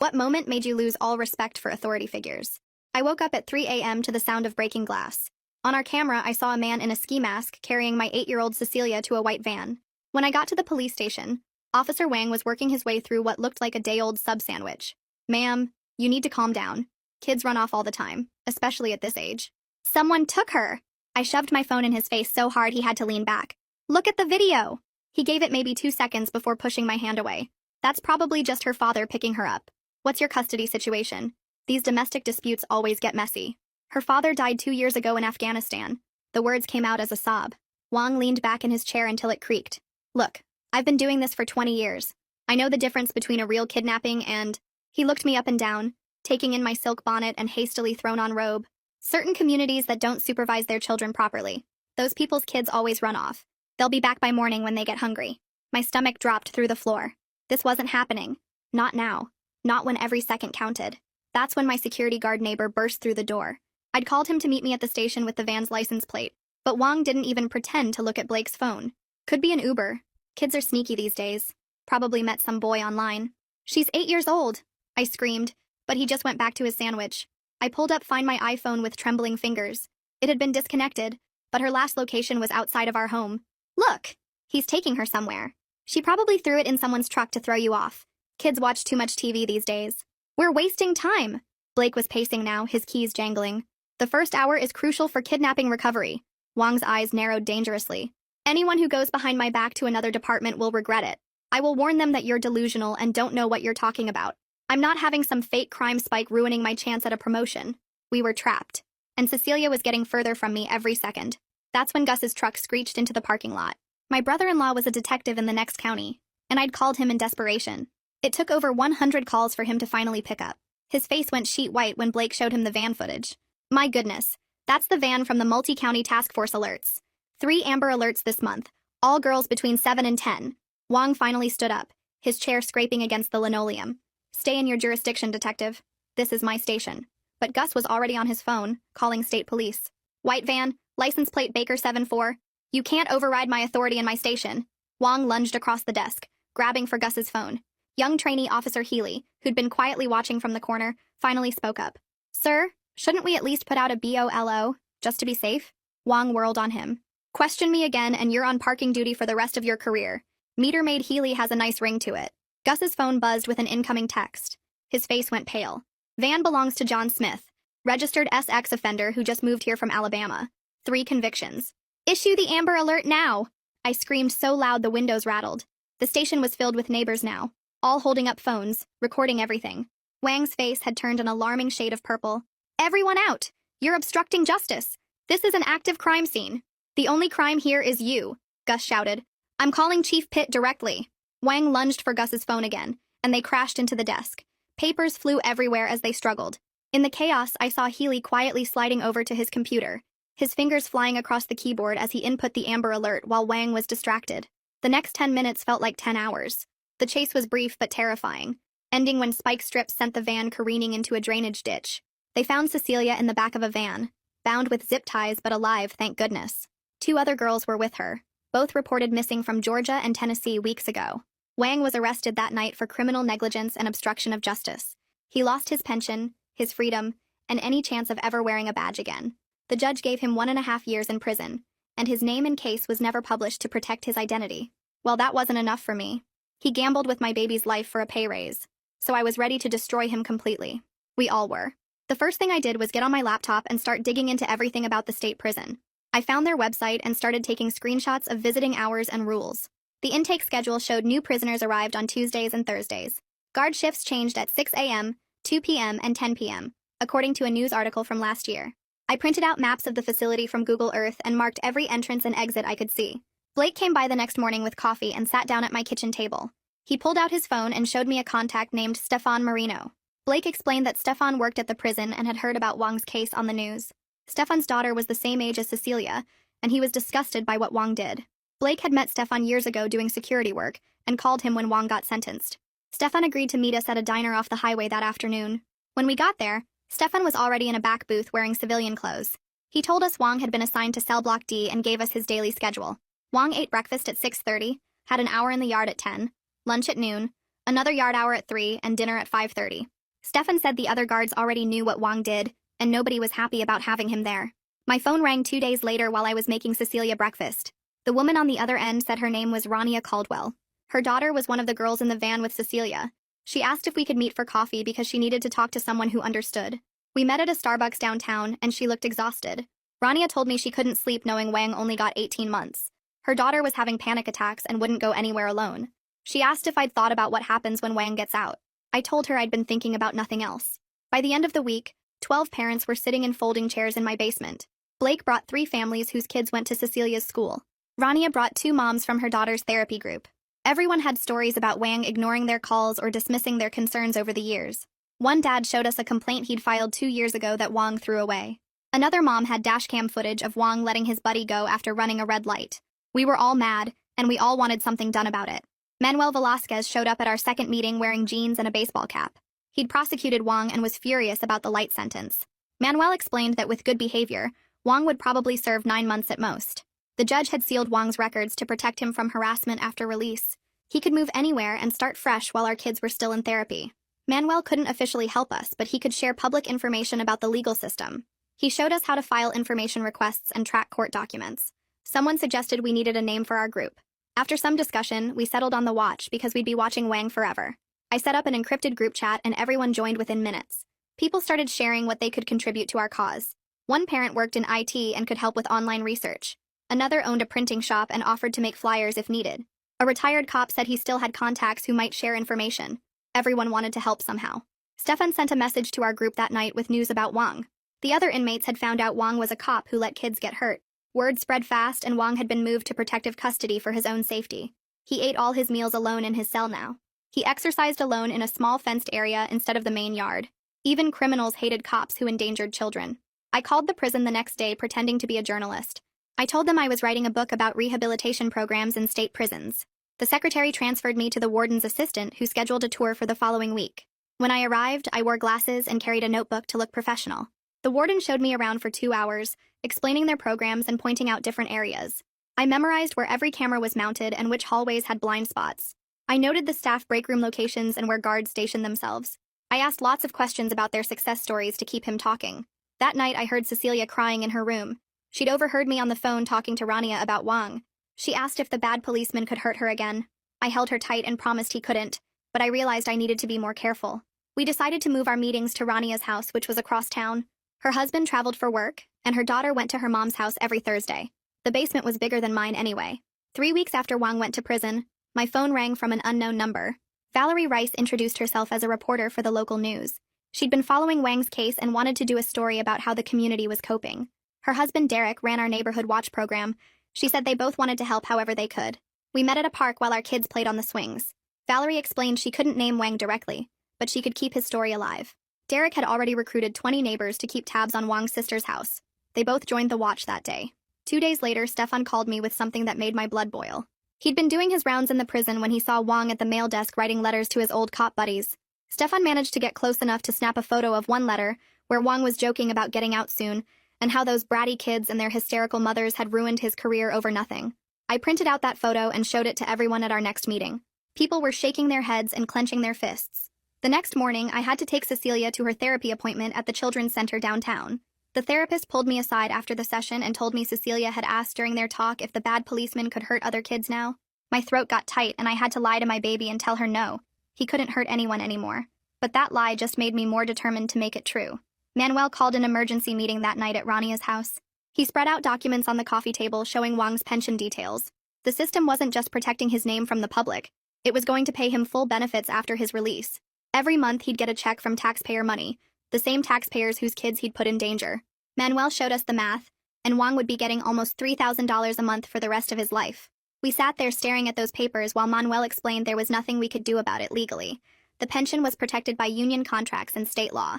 What moment made you lose all respect for authority figures? I woke up at 3 a.m. to the sound of breaking glass. On our camera, I saw a man in a ski mask carrying my 8-year-old Cecilia to a white van. When I got to the police station, Officer Wang was working his way through what looked like a day-old sub sandwich. Ma'am, you need to calm down. Kids run off all the time, especially at this age. Someone took her! I shoved my phone in his face so hard he had to lean back. Look at the video! He gave it maybe 2 seconds before pushing my hand away. That's probably just her father picking her up. What's your custody situation? These domestic disputes always get messy. Her father died 2 years ago in Afghanistan. The words came out as a sob. Wang leaned back in his chair until it creaked. Look, I've been doing this for 20 years. I know the difference between a real kidnapping and... He looked me up and down, taking in my silk bonnet and hastily thrown-on robe. Certain communities that don't supervise their children properly. Those people's kids always run off. They'll be back by morning when they get hungry. My stomach dropped through the floor. This wasn't happening. Not now. Not when every second counted. That's when my security guard neighbor burst through the door. I'd called him to meet me at the station with the van's license plate, but Wang didn't even pretend to look at Blake's phone. Could be an Uber. Kids are sneaky these days. Probably met some boy online. She's 8 years old, I screamed, but he just went back to his sandwich. I pulled up Find My iPhone with trembling fingers. It had been disconnected, but her last location was outside of our home. Look! He's taking her somewhere. She probably threw it in someone's truck to throw you off. Kids watch too much TV these days. We're wasting time. Blake was pacing now, his keys jangling. The first hour is crucial for kidnapping recovery. Wang's eyes narrowed dangerously. Anyone who goes behind my back to another department will regret it. I will warn them that you're delusional and don't know what you're talking about. I'm not having some fake crime spike ruining my chance at a promotion. We were trapped. And Cecilia was getting further from me every second. That's when Gus's truck screeched into the parking lot. My brother-in-law was a detective in the next county, and I'd called him in desperation. It took over 100 calls for him to finally pick up. His face went sheet white when Blake showed him the van footage. My goodness, that's the van from the multi-county task force alerts. 3 Amber Alerts this month, all girls between 7 and 10. Wang finally stood up, his chair scraping against the linoleum. Stay in your jurisdiction, detective. This is my station. But Gus was already on his phone, calling state police. White van, license plate Baker 74. You can't override my authority in my station. Wang lunged across the desk, grabbing for Gus's phone. Young trainee Officer Healy, who'd been quietly watching from the corner, finally spoke up. Sir, shouldn't we at least put out a BOLO, just to be safe? Wang whirled on him. Question me again and you're on parking duty for the rest of your career. Meter maid Healy has a nice ring to it. Gus's phone buzzed with an incoming text. His face went pale. Van belongs to John Smith, registered SX offender who just moved here from Alabama. 3 convictions. Issue the Amber Alert now! I screamed so loud the windows rattled. The station was filled with neighbors now, all holding up phones, recording everything. Wang's face had turned an alarming shade of purple. Everyone out! You're obstructing justice! This is an active crime scene. The only crime here is you, Gus shouted. I'm calling Chief Pitt directly. Wang lunged for Gus's phone again, and they crashed into the desk. Papers flew everywhere as they struggled. In the chaos, I saw Healy quietly sliding over to his computer, his fingers flying across the keyboard as he input the Amber Alert while Wang was distracted. The next 10 minutes felt like 10 hours. The chase was brief but terrifying, ending when spike strips sent the van careening into a drainage ditch. They found Cecilia in the back of a van, bound with zip ties but alive, thank goodness. 2 other girls were with her, both reported missing from Georgia and Tennessee weeks ago. Wang was arrested that night for criminal negligence and obstruction of justice. He lost his pension, his freedom, and any chance of ever wearing a badge again. The judge gave him 1.5 years in prison, and his name and case was never published to protect his identity. Well, that wasn't enough for me. He gambled with my baby's life for a pay raise, so I was ready to destroy him completely. We all were. The first thing I did was get on my laptop and start digging into everything about the state prison. I found their website and started taking screenshots of visiting hours and rules. The intake schedule showed new prisoners arrived on Tuesdays and Thursdays. Guard shifts changed at 6 a.m., 2 p.m., and 10 p.m., according to a news article from last year. I printed out maps of the facility from Google Earth and marked every entrance and exit I could see. Blake came by the next morning with coffee and sat down at my kitchen table. He pulled out his phone and showed me a contact named Stefan Marino. Blake explained that Stefan worked at the prison and had heard about Wang's case on the news. Stefan's daughter was the same age as Cecilia, and he was disgusted by what Wang did. Blake had met Stefan years ago doing security work and called him when Wang got sentenced. Stefan agreed to meet us at a diner off the highway that afternoon. When we got there, Stefan was already in a back booth wearing civilian clothes. He told us Wang had been assigned to cell block D and gave us his daily schedule. Wang ate breakfast at 6:30, had an hour in the yard at 10, lunch at noon, another yard hour at 3, and dinner at 5:30. Stefan said the other guards already knew what Wang did, and nobody was happy about having him there. My phone rang 2 days later while I was making Cecilia breakfast. The woman on the other end said her name was Rania Caldwell. Her daughter was one of the girls in the van with Cecilia. She asked if we could meet for coffee because she needed to talk to someone who understood. We met at a Starbucks downtown, and she looked exhausted. Rania told me she couldn't sleep knowing Wang only got 18 months. Her daughter was having panic attacks and wouldn't go anywhere alone. She asked if I'd thought about what happens when Wang gets out. I told her I'd been thinking about nothing else. By the end of the week, 12 parents were sitting in folding chairs in my basement. Blake brought 3 families whose kids went to Cecilia's school. Rania brought 2 moms from her daughter's therapy group. Everyone had stories about Wang ignoring their calls or dismissing their concerns over the years. One dad showed us a complaint he'd filed 2 years ago that Wang threw away. Another mom had dashcam footage of Wang letting his buddy go after running a red light. We were all mad, and we all wanted something done about it. Manuel Velasquez showed up at our second meeting wearing jeans and a baseball cap. He'd prosecuted Wang and was furious about the light sentence. Manuel explained that with good behavior, Wang would probably serve 9 months at most. The judge had sealed Wang's records to protect him from harassment after release. He could move anywhere and start fresh while our kids were still in therapy. Manuel couldn't officially help us, but he could share public information about the legal system. He showed us how to file information requests and track court documents. Someone suggested we needed a name for our group. After some discussion, we settled on The Watch because we'd be watching Wang forever. I set up an encrypted group chat and everyone joined within minutes. People started sharing what they could contribute to our cause. One parent worked in IT and could help with online research. Another owned a printing shop and offered to make flyers if needed. A retired cop said he still had contacts who might share information. Everyone wanted to help somehow. Stefan sent a message to our group that night with news about Wang. The other inmates had found out Wang was a cop who let kids get hurt. Word spread fast and Wang had been moved to protective custody for his own safety. He ate all his meals alone in his cell now. He exercised alone in a small fenced area instead of the main yard. Even criminals hated cops who endangered children. I called the prison the next day pretending to be a journalist. I told them I was writing a book about rehabilitation programs in state prisons. The secretary transferred me to the warden's assistant, who scheduled a tour for the following week. When I arrived, I wore glasses and carried a notebook to look professional. The warden showed me around for 2 hours, explaining their programs and pointing out different areas. I memorized where every camera was mounted and which hallways had blind spots. I noted the staff break room locations and where guards stationed themselves. I asked lots of questions about their success stories to keep him talking. That night, I heard Cecilia crying in her room. She'd overheard me on the phone talking to Rania about Wang. She asked if the bad policeman could hurt her again. I held her tight and promised he couldn't, but I realized I needed to be more careful. We decided to move our meetings to Rania's house, which was across town. Her husband traveled for work, and her daughter went to her mom's house every Thursday. The basement was bigger than mine anyway. 3 weeks after Wang went to prison, my phone rang from an unknown number. Valerie Rice introduced herself as a reporter for the local news. She'd been following Wang's case and wanted to do a story about how the community was coping. Her husband Derek ran our neighborhood watch program. She said they both wanted to help however they could. We met at a park while our kids played on the swings. Valerie explained she couldn't name Wang directly, but she could keep his story alive. Derek had already recruited 20 neighbors to keep tabs on Wang's sister's house. They both joined the watch that day. 2 days later, Stefan called me with something that made my blood boil. He'd been doing his rounds in the prison when he saw Wang at the mail desk writing letters to his old cop buddies. Stefan managed to get close enough to snap a photo of one letter, where Wang was joking about getting out soon, and how those bratty kids and their hysterical mothers had ruined his career over nothing. I printed out that photo and showed it to everyone at our next meeting. People were shaking their heads and clenching their fists. The next morning, I had to take Cecilia to her therapy appointment at the Children's Center downtown. The therapist pulled me aside after the session and told me Cecilia had asked during their talk if the bad policeman could hurt other kids now. My throat got tight and I had to lie to my baby and tell her no. He couldn't hurt anyone anymore. But that lie just made me more determined to make it true. Manuel called an emergency meeting that night at Rania's house. He spread out documents on the coffee table showing Wang's pension details. The system wasn't just protecting his name from the public. It was going to pay him full benefits after his release. Every month he'd get a check from taxpayer money, the same taxpayers whose kids he'd put in danger. Manuel showed us the math, and Wang would be getting almost $3,000 a month for the rest of his life. We sat there staring at those papers while Manuel explained there was nothing we could do about it legally. The pension was protected by union contracts and state law.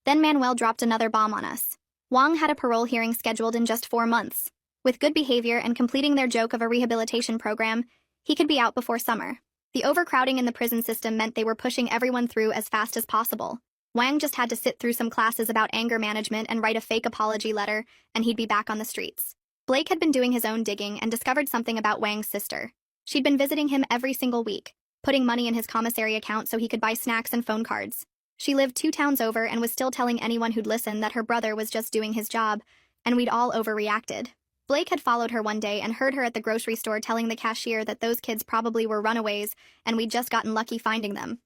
Then Manuel dropped another bomb on us. Wang had a parole hearing scheduled in just 4 months. With good behavior and completing their joke of a rehabilitation program, he could be out before summer. The overcrowding in the prison system meant they were pushing everyone through as fast as possible. Wang just had to sit through some classes about anger management and write a fake apology letter, and he'd be back on the streets. Blake had been doing his own digging and discovered something about Wang's sister. She'd been visiting him every single week, putting money in his commissary account so he could buy snacks and phone cards. She lived 2 towns over and was still telling anyone who'd listen that her brother was just doing his job, and we'd all overreacted. Blake had followed her one day and heard her at the grocery store telling the cashier that those kids probably were runaways and we'd just gotten lucky finding them.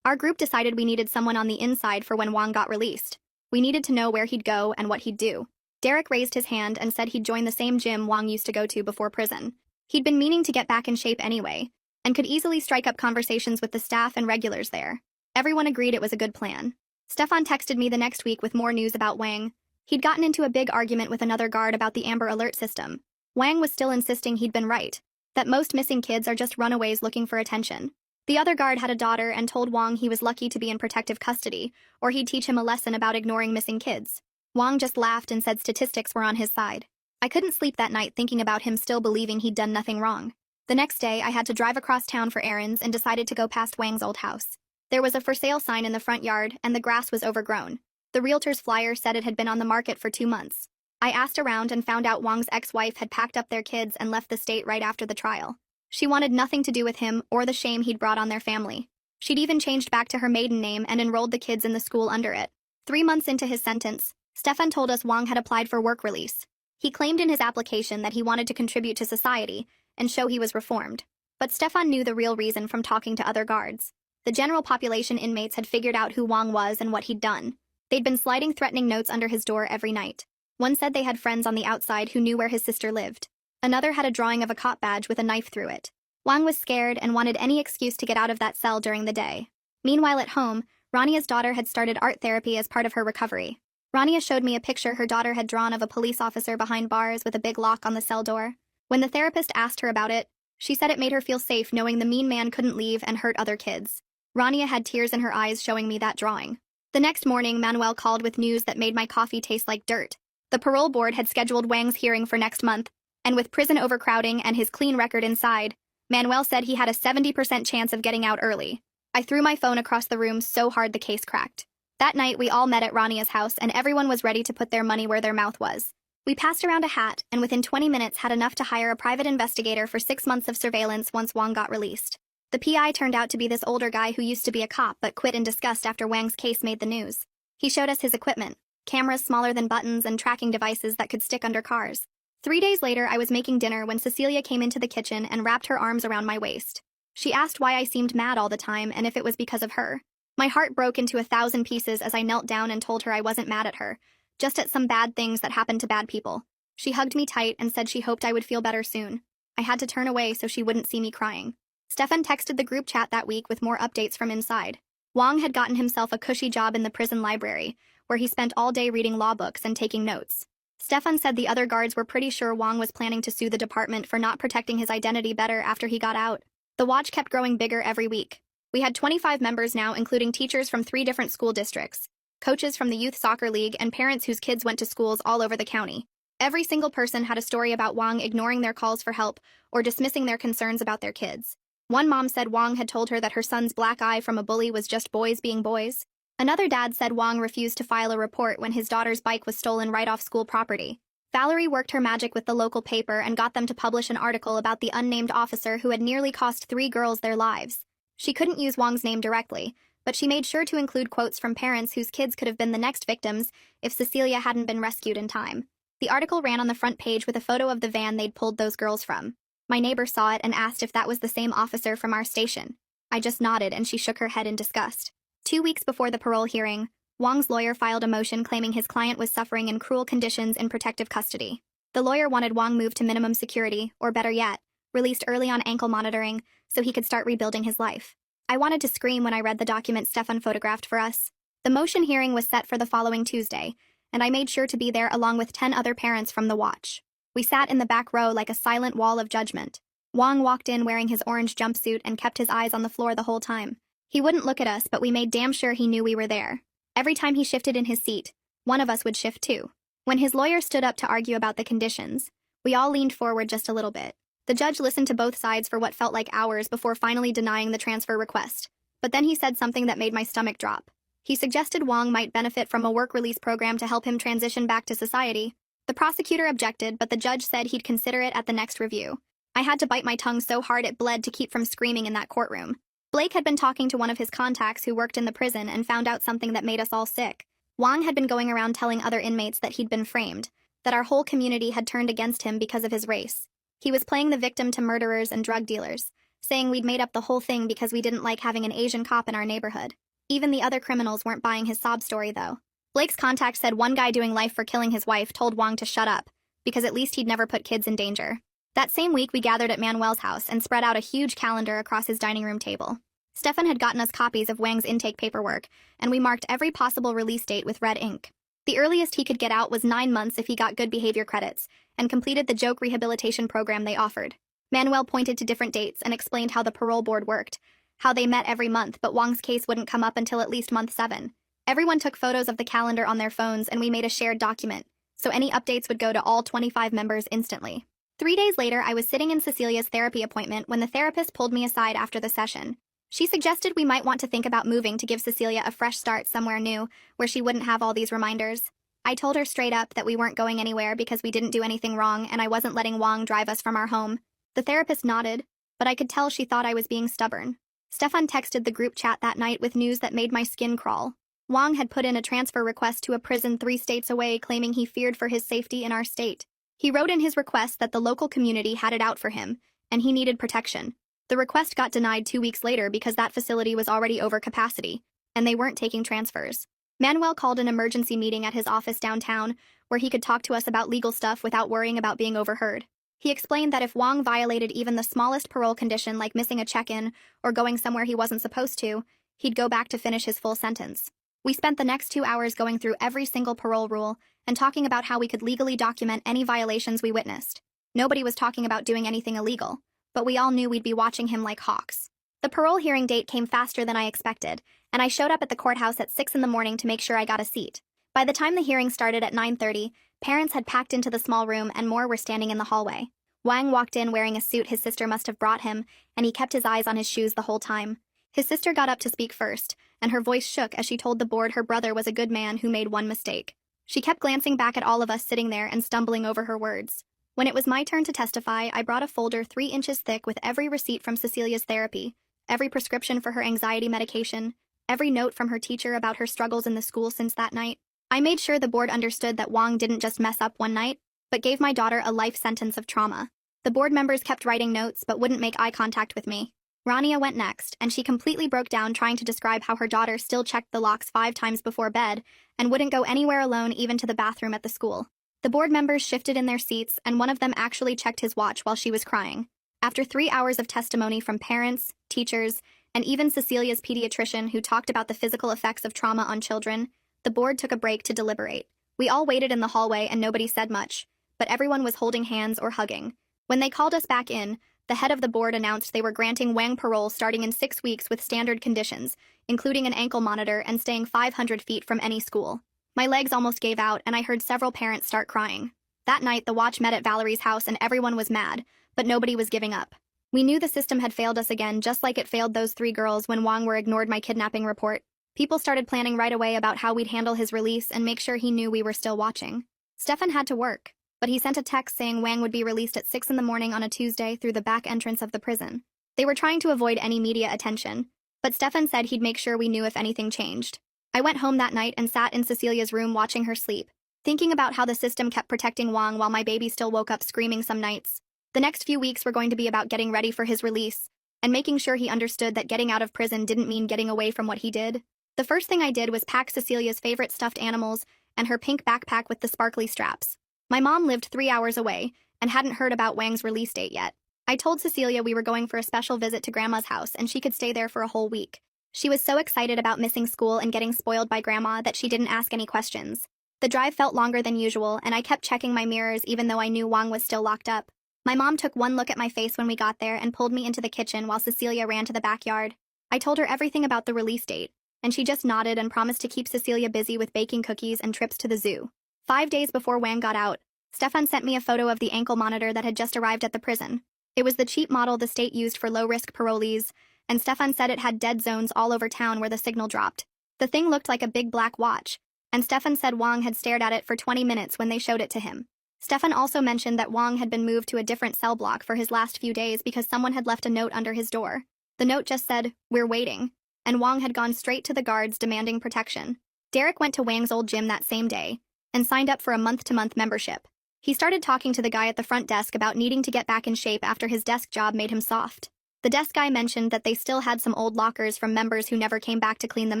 Our group decided we needed someone on the inside for when Wang got released. We needed to know where he'd go and what he'd do. Derek raised his hand and said he'd join the same gym Wang used to go to before prison. He'd been meaning to get back in shape anyway, and could easily strike up conversations with the staff and regulars there. Everyone agreed it was a good plan. Stefan texted me the next week with more news about Wang. He'd gotten into a big argument with another guard about the Amber Alert system. Wang was still insisting he'd been right, that most missing kids are just runaways looking for attention. The other guard had a daughter and told Wang he was lucky to be in protective custody, or he'd teach him a lesson about ignoring missing kids. Wang just laughed and said statistics were on his side. I couldn't sleep that night thinking about him still believing he'd done nothing wrong. The next day, I had to drive across town for errands and decided to go past Wang's old house. There was a for sale sign in the front yard, and the grass was overgrown. The realtor's flyer said it had been on the market for 2 months. I asked around and found out Wang's ex-wife had packed up their kids and left the state right after the trial. She wanted nothing to do with him or the shame he'd brought on their family. She'd even changed back to her maiden name and enrolled the kids in the school under it. 3 months into his sentence, Stefan told us Wang had applied for work release. He claimed in his application that he wanted to contribute to society and show he was reformed. But Stefan knew the real reason from talking to other guards. The general population inmates had figured out who Wang was and what he'd done. They'd been sliding threatening notes under his door every night. One said they had friends on the outside who knew where his sister lived. Another had a drawing of a cop badge with a knife through it. Wang was scared and wanted any excuse to get out of that cell during the day. Meanwhile at home, Rania's daughter had started art therapy as part of her recovery. Rania showed me a picture her daughter had drawn of a police officer behind bars with a big lock on the cell door. When the therapist asked her about it, she said it made her feel safe knowing the mean man couldn't leave and hurt other kids. Rania had tears in her eyes showing me that drawing. The next morning, Manuel called with news that made my coffee taste like dirt. The parole board had scheduled Wang's hearing for next month, and with prison overcrowding and his clean record inside, Manuel said he had a 70% chance of getting out early. I threw my phone across the room so hard the case cracked. That night, we all met at Rania's house, and everyone was ready to put their money where their mouth was. We passed around a hat, and within 20 minutes had enough to hire a private investigator for 6 months of surveillance once Wang got released. The PI turned out to be this older guy who used to be a cop but quit in disgust after Wang's case made the news. He showed us his equipment, cameras smaller than buttons and tracking devices that could stick under cars. 3 days later, I was making dinner when Cecilia came into the kitchen and wrapped her arms around my waist. She asked why I seemed mad all the time and if it was because of her. My heart broke into 1,000 pieces as I knelt down and told her I wasn't mad at her, just at some bad things that happened to bad people. She hugged me tight and said she hoped I would feel better soon. I had to turn away so she wouldn't see me crying. Stefan texted the group chat that week with more updates from inside. Wang had gotten himself a cushy job in the prison library, where he spent all day reading law books and taking notes. Stefan said the other guards were pretty sure Wang was planning to sue the department for not protecting his identity better after he got out. The watch kept growing bigger every week. We had 25 members now, including teachers from 3 different school districts, coaches from the youth soccer league, and parents whose kids went to schools all over the county. Every single person had a story about Wang ignoring their calls for help or dismissing their concerns about their kids. One mom said Wang had told her that her son's black eye from a bully was just boys being boys. Another dad said Wang refused to file a report when his daughter's bike was stolen right off school property. Valerie worked her magic with the local paper and got them to publish an article about the unnamed officer who had nearly cost 3 girls their lives. She couldn't use Wang's name directly, but she made sure to include quotes from parents whose kids could have been the next victims if Cecilia hadn't been rescued in time. The article ran on the front page with a photo of the van they'd pulled those girls from. My neighbor saw it and asked if that was the same officer from our station. I just nodded and she shook her head in disgust. 2 weeks before the parole hearing, Wang's lawyer filed a motion claiming his client was suffering in cruel conditions in protective custody. The lawyer wanted Wang moved to minimum security, or better yet, released early on ankle monitoring so he could start rebuilding his life. I wanted to scream when I read the document Stefan photographed for us. The motion hearing was set for the following Tuesday, and I made sure to be there along with 10 other parents from the watch. We sat in the back row like a silent wall of judgment. Wang walked in wearing his orange jumpsuit and kept his eyes on the floor the whole time. He wouldn't look at us, but we made damn sure he knew we were there. Every time he shifted in his seat, one of us would shift too. When his lawyer stood up to argue about the conditions, we all leaned forward just a little bit. The judge listened to both sides for what felt like hours before finally denying the transfer request. But then he said something that made my stomach drop. He suggested Wang might benefit from a work release program to help him transition back to society. The prosecutor objected, but the judge said he'd consider it at the next review. I had to bite my tongue so hard it bled to keep from screaming in that courtroom. Blake had been talking to one of his contacts who worked in the prison and found out something that made us all sick. Wang had been going around telling other inmates that he'd been framed, that our whole community had turned against him because of his race. He was playing the victim to murderers and drug dealers, saying we'd made up the whole thing because we didn't like having an Asian cop in our neighborhood. Even the other criminals weren't buying his sob story, though. Blake's contact said one guy doing life for killing his wife told Wang to shut up, because at least he'd never put kids in danger. That same week, we gathered at Manuel's house and spread out a huge calendar across his dining room table. Stefan had gotten us copies of Wang's intake paperwork, and we marked every possible release date with red ink. The earliest he could get out was 9 months if he got good behavior credits, and completed the joke rehabilitation program they offered. Manuel pointed to different dates and explained how the parole board worked, how they met every month, but Wang's case wouldn't come up until at least month 7. Everyone took photos of the calendar on their phones, and we made a shared document, so any updates would go to all 25 members instantly. 3 days later, I was sitting in Cecilia's therapy appointment when the therapist pulled me aside after the session. She suggested we might want to think about moving to give Cecilia a fresh start somewhere new, where she wouldn't have all these reminders. I told her straight up that we weren't going anywhere because we didn't do anything wrong and I wasn't letting Wang drive us from our home. The therapist nodded, but I could tell she thought I was being stubborn. Stefan texted the group chat that night with news that made my skin crawl. Wang had put in a transfer request to a prison 3 states away, claiming he feared for his safety in our state. He wrote in his request that the local community had it out for him, and he needed protection. The request got denied 2 weeks later because that facility was already over capacity, and they weren't taking transfers. Manuel called an emergency meeting at his office downtown, where he could talk to us about legal stuff without worrying about being overheard. He explained that if Wang violated even the smallest parole condition like missing a check-in or going somewhere he wasn't supposed to, he'd go back to finish his full sentence. We spent the next 2 hours going through every single parole rule and talking about how we could legally document any violations we witnessed. Nobody was talking about doing anything illegal, but we all knew we'd be watching him like hawks. The parole hearing date came faster than I expected, and I showed up at the courthouse at 6 in the morning to make sure I got a seat. By the time the hearing started at 9:30, parents had packed into the small room and more were standing in the hallway. Wang walked in wearing a suit his sister must have brought him, and he kept his eyes on his shoes the whole time. His sister got up to speak first, and her voice shook as she told the board her brother was a good man who made one mistake. She kept glancing back at all of us sitting there and stumbling over her words. When it was my turn to testify, I brought a folder 3 inches thick with every receipt from Cecilia's therapy, every prescription for her anxiety medication, every note from her teacher about her struggles in the school since that night. I made sure the board understood that Wang didn't just mess up one night, but gave my daughter a life sentence of trauma. The board members kept writing notes but wouldn't make eye contact with me. Rania went next, and she completely broke down trying to describe how her daughter still checked the locks 5 times before bed and wouldn't go anywhere alone, even to the bathroom at the school. The board members shifted in their seats, and one of them actually checked his watch while she was crying. After 3 hours of testimony from parents, teachers, and even Cecilia's pediatrician who talked about the physical effects of trauma on children, the board took a break to deliberate. We all waited in the hallway and nobody said much, but everyone was holding hands or hugging. When they called us back in, the head of the board announced they were granting Wang parole starting in 6 weeks with standard conditions, including an ankle monitor and staying 500 feet from any school. My legs almost gave out, and I heard several parents start crying. That night, the watch met at Valerie's house and everyone was mad, but nobody was giving up. We knew the system had failed us again, just like it failed those 3 girls when Wang were ignored my kidnapping report. People started planning right away about how we'd handle his release and make sure he knew we were still watching. Stefan had to work, but he sent a text saying Wang would be released at 6 in the morning on a Tuesday through the back entrance of the prison. They were trying to avoid any media attention, but Stefan said he'd make sure we knew if anything changed. I went home that night and sat in Cecilia's room watching her sleep, thinking about how the system kept protecting Wang while my baby still woke up screaming some nights. The next few weeks were going to be about getting ready for his release, and making sure he understood that getting out of prison didn't mean getting away from what he did. The first thing I did was pack Cecilia's favorite stuffed animals and her pink backpack with the sparkly straps. My mom lived 3 hours away and hadn't heard about Wang's release date yet. I told Cecilia we were going for a special visit to Grandma's house and she could stay there for a whole week. She was so excited about missing school and getting spoiled by Grandma that she didn't ask any questions. The drive felt longer than usual, and I kept checking my mirrors even though I knew Wang was still locked up. My mom took one look at my face when we got there and pulled me into the kitchen while Cecilia ran to the backyard. I told her everything about the release date, and she just nodded and promised to keep Cecilia busy with baking cookies and trips to the zoo. 5 days before Wang got out, Stefan sent me a photo of the ankle monitor that had just arrived at the prison. It was the cheap model the state used for low-risk parolees, and Stefan said it had dead zones all over town where the signal dropped. The thing looked like a big black watch, and Stefan said Wang had stared at it for 20 minutes when they showed it to him. Stefan also mentioned that Wang had been moved to a different cell block for his last few days because someone had left a note under his door. The note just said, "We're waiting," and Wang had gone straight to the guards demanding protection. Derek went to Wang's old gym that same day and signed up for a month-to-month membership. He started talking to the guy at the front desk about needing to get back in shape after his desk job made him soft. The desk guy mentioned that they still had some old lockers from members who never came back to clean them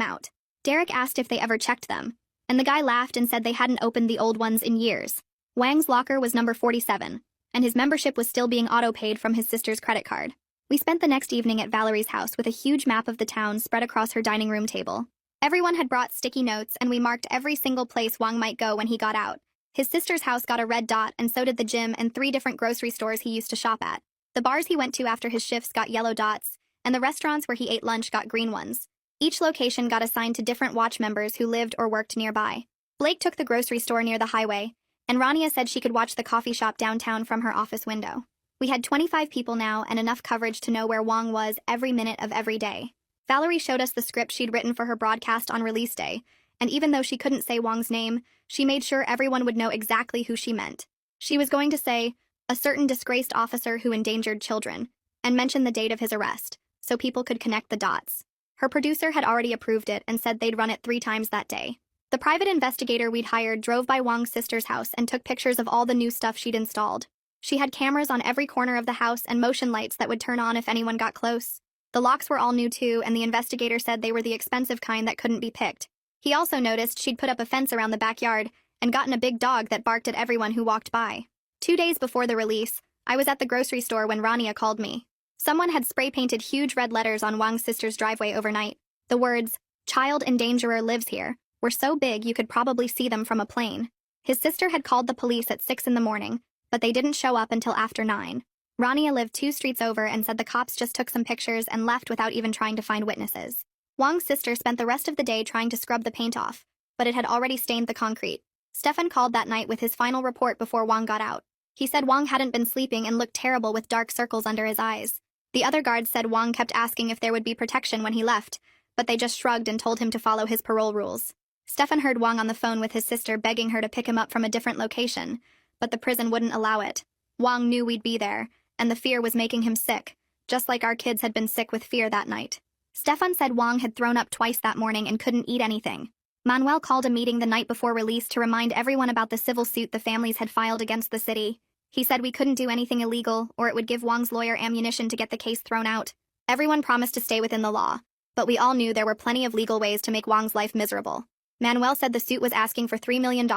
out. Derek asked if they ever checked them, and the guy laughed and said they hadn't opened the old ones in years. Wang's locker was number 47, and his membership was still being auto-paid from his sister's credit card. We spent the next evening at Valerie's house with a huge map of the town spread across her dining room table. Everyone had brought sticky notes, and we marked every single place Wang might go when he got out. His sister's house got a red dot, and so did the gym and 3 different grocery stores he used to shop at. The bars he went to after his shifts got yellow dots, and the restaurants where he ate lunch got green ones. Each location got assigned to different watch members who lived or worked nearby. Blake took the grocery store near the highway, and Rania said she could watch the coffee shop downtown from her office window. We had 25 people now and enough coverage to know where Wang was every minute of every day. Valerie showed us the script she'd written for her broadcast on release day, and even though she couldn't say Wang's name, she made sure everyone would know exactly who she meant. She was going to say, "a certain disgraced officer who endangered children," and mention the date of his arrest, so people could connect the dots. Her producer had already approved it and said they'd run it 3 times that day. The private investigator we'd hired drove by Wang's sister's house and took pictures of all the new stuff she'd installed. She had cameras on every corner of the house and motion lights that would turn on if anyone got close. The locks were all new too, and the investigator said they were the expensive kind that couldn't be picked. He also noticed she'd put up a fence around the backyard and gotten a big dog that barked at everyone who walked by. 2 days before the release, I was at the grocery store when Rania called me. Someone had spray-painted huge red letters on Wang's sister's driveway overnight. The words, "Child Endangerer lives here," were so big you could probably see them from a plane. His sister had called the police at 6 in the morning, but they didn't show up until after 9. Rania lived 2 streets over and said the cops just took some pictures and left without even trying to find witnesses. Wang's sister spent the rest of the day trying to scrub the paint off, but it had already stained the concrete. Stefan called that night with his final report before Wang got out. He said Wang hadn't been sleeping and looked terrible with dark circles under his eyes. The other guards said Wang kept asking if there would be protection when he left, but they just shrugged and told him to follow his parole rules. Stefan heard Wang on the phone with his sister begging her to pick him up from a different location, but the prison wouldn't allow it. Wang knew we'd be there, and the fear was making him sick, just like our kids had been sick with fear that night. Stefan said Wang had thrown up twice that morning and couldn't eat anything. Manuel called a meeting the night before release to remind everyone about the civil suit the families had filed against the city. He said we couldn't do anything illegal, or it would give Wang's lawyer ammunition to get the case thrown out. Everyone promised to stay within the law, but we all knew there were plenty of legal ways to make Wang's life miserable. Manuel said the suit was asking for $3 million,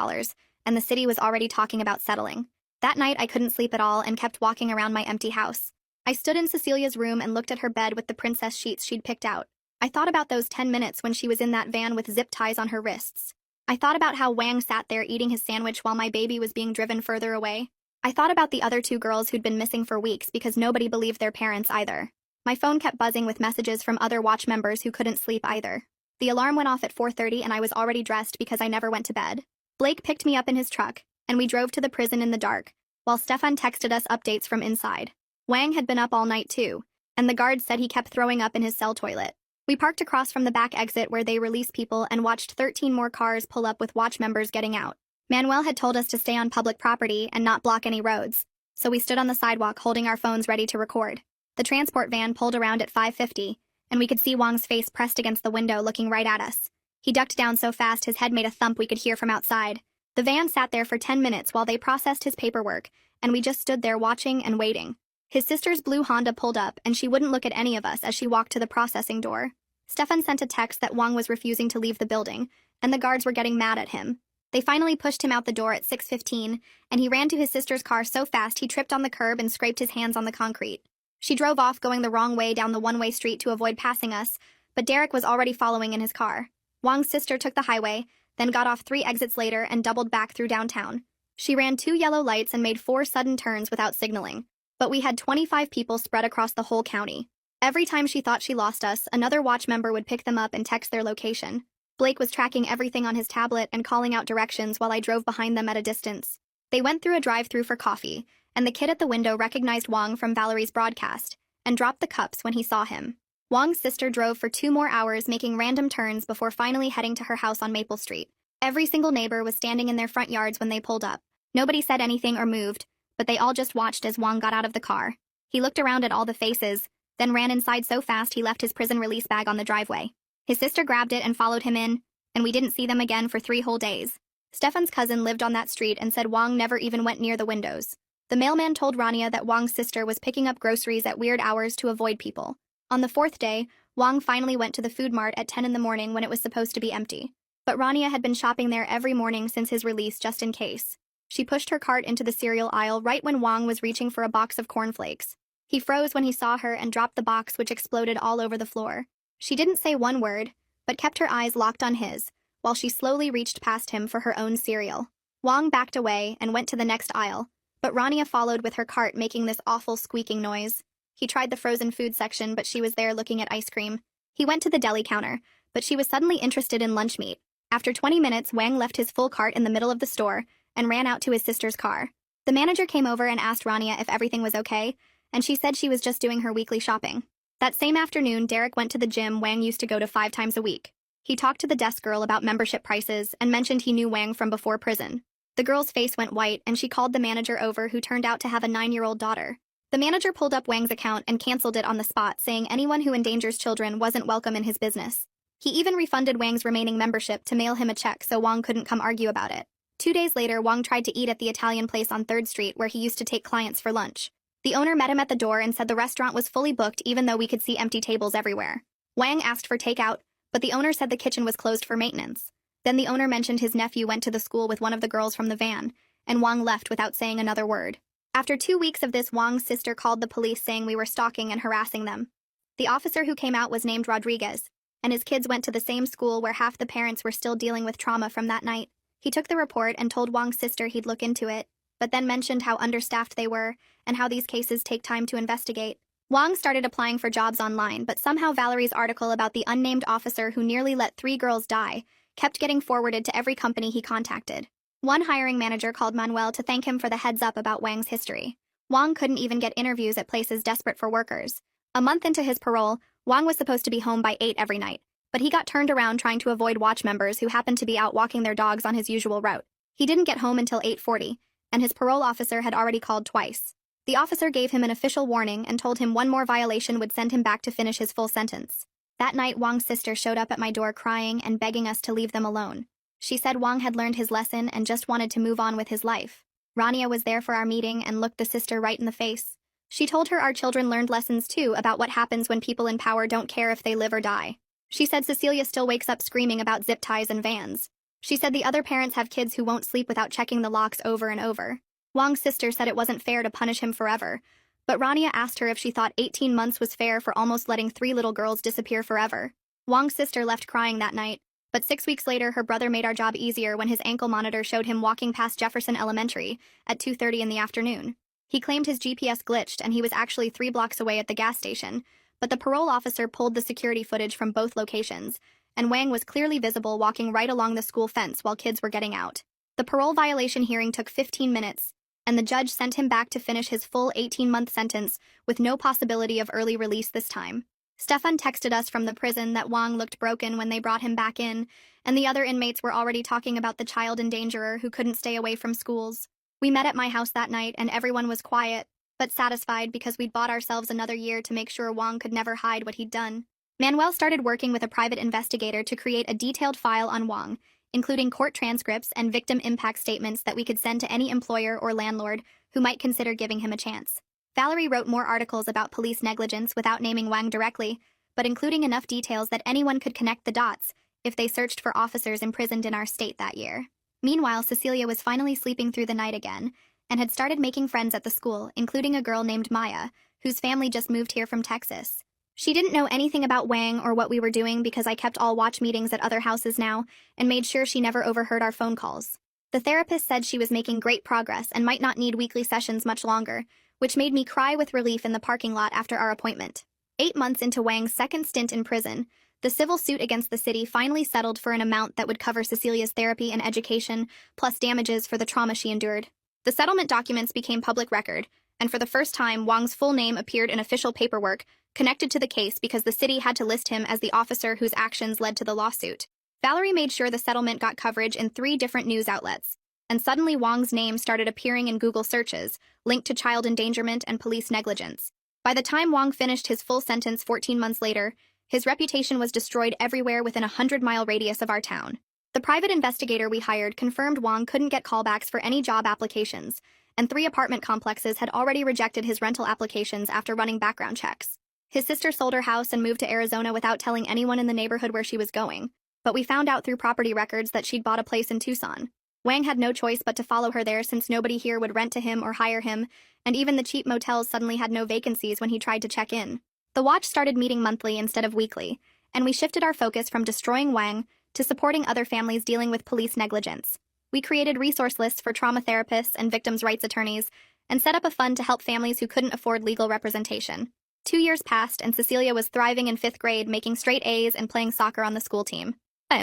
and the city was already talking about settling. That night I couldn't sleep at all and kept walking around my empty house. I stood in Cecilia's room and looked at her bed with the princess sheets she'd picked out. I thought about those 10 minutes when she was in that van with zip ties on her wrists. I thought about how Wang sat there eating his sandwich while my baby was being driven further away. I thought about the other 2 girls who'd been missing for weeks because nobody believed their parents either. My phone kept buzzing with messages from other watch members who couldn't sleep either. The alarm went off at 4:30 and I was already dressed because I never went to bed. Blake picked me up in his truck, and we drove to the prison in the dark, while Stefan texted us updates from inside. Wang had been up all night too, and the guards said he kept throwing up in his cell toilet. We parked across from the back exit where they release people and watched 13 more cars pull up with watch members getting out. Manuel had told us to stay on public property and not block any roads, so we stood on the sidewalk holding our phones ready to record. The transport van pulled around at 5:50, and we could see Wang's face pressed against the window looking right at us. He ducked down so fast his head made a thump we could hear from outside. The van sat there for 10 minutes while they processed his paperwork, and we just stood there watching and waiting. His sister's blue Honda pulled up, and she wouldn't look at any of us as she walked to the processing door. Stefan sent a text that Wang was refusing to leave the building, and the guards were getting mad at him. They finally pushed him out the door at 6:15, and he ran to his sister's car so fast he tripped on the curb and scraped his hands on the concrete. She drove off going the wrong way down the one-way street to avoid passing us, but Derek was already following in his car. Wang's sister took the highway, then got off 3 exits later and doubled back through downtown. She ran 2 yellow lights and made 4 sudden turns without signaling. But we had 25 people spread across the whole county. Every time she thought she lost us, another watch member would pick them up and text their location. Blake was tracking everything on his tablet and calling out directions while I drove behind them at a distance. They went through a drive-thru for coffee, and the kid at the window recognized Wang from Valerie's broadcast and dropped the cups when he saw him. Wang's sister drove for 2 more hours making random turns before finally heading to her house on Maple Street. Every single neighbor was standing in their front yards when they pulled up. Nobody said anything or moved, but they all just watched as Wang got out of the car. He looked around at all the faces, then ran inside so fast he left his prison release bag on the driveway. His sister grabbed it and followed him in, and we didn't see them again for 3 whole days. Stefan's cousin lived on that street and said Wang never even went near the windows. The mailman told Rania that Wang's sister was picking up groceries at weird hours to avoid people. On the 4th day, Wang finally went to the food mart at 10 in the morning when it was supposed to be empty. But Rania had been shopping there every morning since his release just in case. She pushed her cart into the cereal aisle right when Wang was reaching for a box of cornflakes. He froze when he saw her and dropped the box, which exploded all over the floor. She didn't say one word, but kept her eyes locked on his, while she slowly reached past him for her own cereal. Wang backed away and went to the next aisle, but Rania followed with her cart making this awful squeaking noise. He tried the frozen food section, but she was there looking at ice cream. He went to the deli counter, but she was suddenly interested in lunch meat. After 20 minutes, Wang left his full cart in the middle of the store and ran out to his sister's car. The manager came over and asked Rania if everything was okay, and she said she was just doing her weekly shopping. That same afternoon, Derek went to the gym Wang used to go to 5 times a week. He talked to the desk girl about membership prices and mentioned he knew Wang from before prison. The girl's face went white and she called the manager over, who turned out to have a 9-year-old daughter. The manager pulled up Wang's account and canceled it on the spot, saying anyone who endangers children wasn't welcome in his business. He even refunded Wang's remaining membership to mail him a check so Wang couldn't come argue about it. 2 days later, Wang tried to eat at the Italian place on 3rd Street where he used to take clients for lunch. The owner met him at the door and said the restaurant was fully booked even though we could see empty tables everywhere. Wang asked for takeout, but the owner said the kitchen was closed for maintenance. Then the owner mentioned his nephew went to the school with one of the girls from the van, and Wang left without saying another word. After 2 weeks of this, Wang's sister called the police saying we were stalking and harassing them. The officer who came out was named Rodriguez, and his kids went to the same school where half the parents were still dealing with trauma from that night. He took the report and told Wang's sister he'd look into it, but then mentioned how understaffed they were and how these cases take time to investigate. Wang started applying for jobs online, but somehow Valerie's article about the unnamed officer who nearly let 3 girls die kept getting forwarded to every company he contacted. One hiring manager called Manuel to thank him for the heads up about Wang's history. Wang couldn't even get interviews at places desperate for workers. A month into his parole, Wang was supposed to be home by 8 every night, but he got turned around trying to avoid watch members who happened to be out walking their dogs on his usual route. He didn't get home until 8:40, and his parole officer had already called twice. The officer gave him an official warning and told him one more violation would send him back to finish his full sentence. That night, Wang's sister showed up at my door crying and begging us to leave them alone. She said Wang had learned his lesson and just wanted to move on with his life. Rania was there for our meeting and looked the sister right in the face. She told her our children learned lessons too about what happens when people in power don't care if they live or die. She said Cecilia still wakes up screaming about zip ties and vans. She said the other parents have kids who won't sleep without checking the locks over and over. Wang's sister said it wasn't fair to punish him forever, but Rania asked her if she thought 18 months was fair for almost letting 3 little girls disappear forever. Wang's sister left crying that night, but 6 weeks later her brother made our job easier when his ankle monitor showed him walking past Jefferson Elementary at 2:30 in the afternoon. He claimed his GPS glitched and he was actually 3 blocks away at the gas station, but the parole officer pulled the security footage from both locations, and Wang was clearly visible walking right along the school fence while kids were getting out. The parole violation hearing took 15 minutes, and the judge sent him back to finish his full 18-month sentence with no possibility of early release this time. Stefan texted us from the prison that Wang looked broken when they brought him back in, and the other inmates were already talking about the child endangerer who couldn't stay away from schools. We met at my house that night and everyone was quiet, but satisfied because we'd bought ourselves another year to make sure Wang could never hide what he'd done. Manuel started working with a private investigator to create a detailed file on Wang, including court transcripts and victim impact statements that we could send to any employer or landlord who might consider giving him a chance. Valerie wrote more articles about police negligence without naming Wang directly, but including enough details that anyone could connect the dots if they searched for officers imprisoned in our state that year. Meanwhile, Cecilia was finally sleeping through the night again and had started making friends at the school, including a girl named Maya, whose family just moved here from Texas. She didn't know anything about Wang or what we were doing because I kept all watch meetings at other houses now and made sure she never overheard our phone calls. The therapist said she was making great progress and might not need weekly sessions much longer, which made me cry with relief in the parking lot after our appointment. 8 months into Wang's second stint in prison, the civil suit against the city finally settled for an amount that would cover Cecilia's therapy and education, plus damages for the trauma she endured. The settlement documents became public record, and for the first time, Wang's full name appeared in official paperwork connected to the case because the city had to list him as the officer whose actions led to the lawsuit. Valerie made sure the settlement got coverage in 3 different news outlets, and suddenly Wang's name started appearing in Google searches, linked to child endangerment and police negligence. By the time Wang finished his full sentence 14 months later, his reputation was destroyed everywhere within a 100-mile radius of our town. The private investigator we hired confirmed Wang couldn't get callbacks for any job applications, and 3 apartment complexes had already rejected his rental applications after running background checks. His sister sold her house and moved to Arizona without telling anyone in the neighborhood where she was going, but we found out through property records that she'd bought a place in Tucson. Wang had no choice but to follow her there since nobody here would rent to him or hire him, and even the cheap motels suddenly had no vacancies when he tried to check in. The watch started meeting monthly instead of weekly, and we shifted our focus from destroying Wang to supporting other families dealing with police negligence. We created resource lists for trauma therapists and victims' rights attorneys, and set up a fund to help families who couldn't afford legal representation. 2 years passed, and Cecilia was thriving in 5th grade, making straight A's and playing soccer on the school team.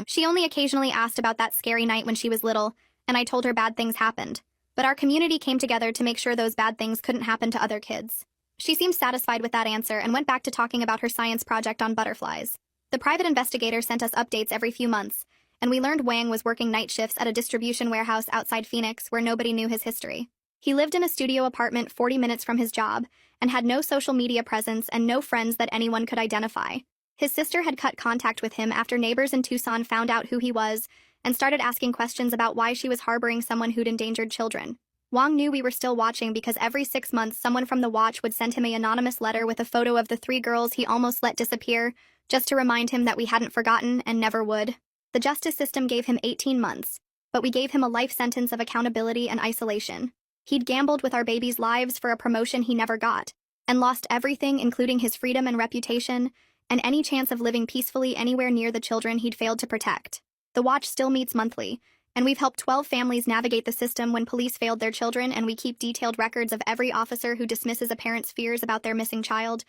She only occasionally asked about that scary night when she was little, and I told her bad things happened. But our community came together to make sure those bad things couldn't happen to other kids. She seemed satisfied with that answer and went back to talking about her science project on butterflies. The private investigator sent us updates every few months, and we learned Wang was working night shifts at a distribution warehouse outside Phoenix where nobody knew his history. He lived in a studio apartment 40 minutes from his job and had no social media presence and no friends that anyone could identify. His sister had cut contact with him after neighbors in Tucson found out who he was and started asking questions about why she was harboring someone who'd endangered children. Wang knew we were still watching because every 6 months someone from the watch would send him an anonymous letter with a photo of the 3 girls he almost let disappear, just to remind him that we hadn't forgotten and never would. The justice system gave him 18 months, but we gave him a life sentence of accountability and isolation. He'd gambled with our babies' lives for a promotion he never got, and lost everything including his freedom and reputation, and any chance of living peacefully anywhere near the children he'd failed to protect. The watch still meets monthly, and we've helped 12 families navigate the system when police failed their children, and we keep detailed records of every officer who dismisses a parent's fears about their missing child.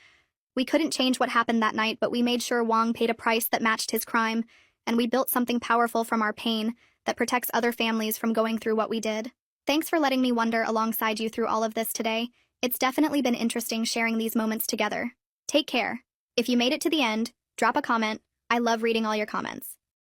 We couldn't change what happened that night, but we made sure Wang paid a price that matched his crime, and we built something powerful from our pain that protects other families from going through what we did. Thanks for letting me wonder alongside you through all of this today. It's definitely been interesting sharing these moments together. Take care. If you made it to the end, drop a comment. I love reading all your comments.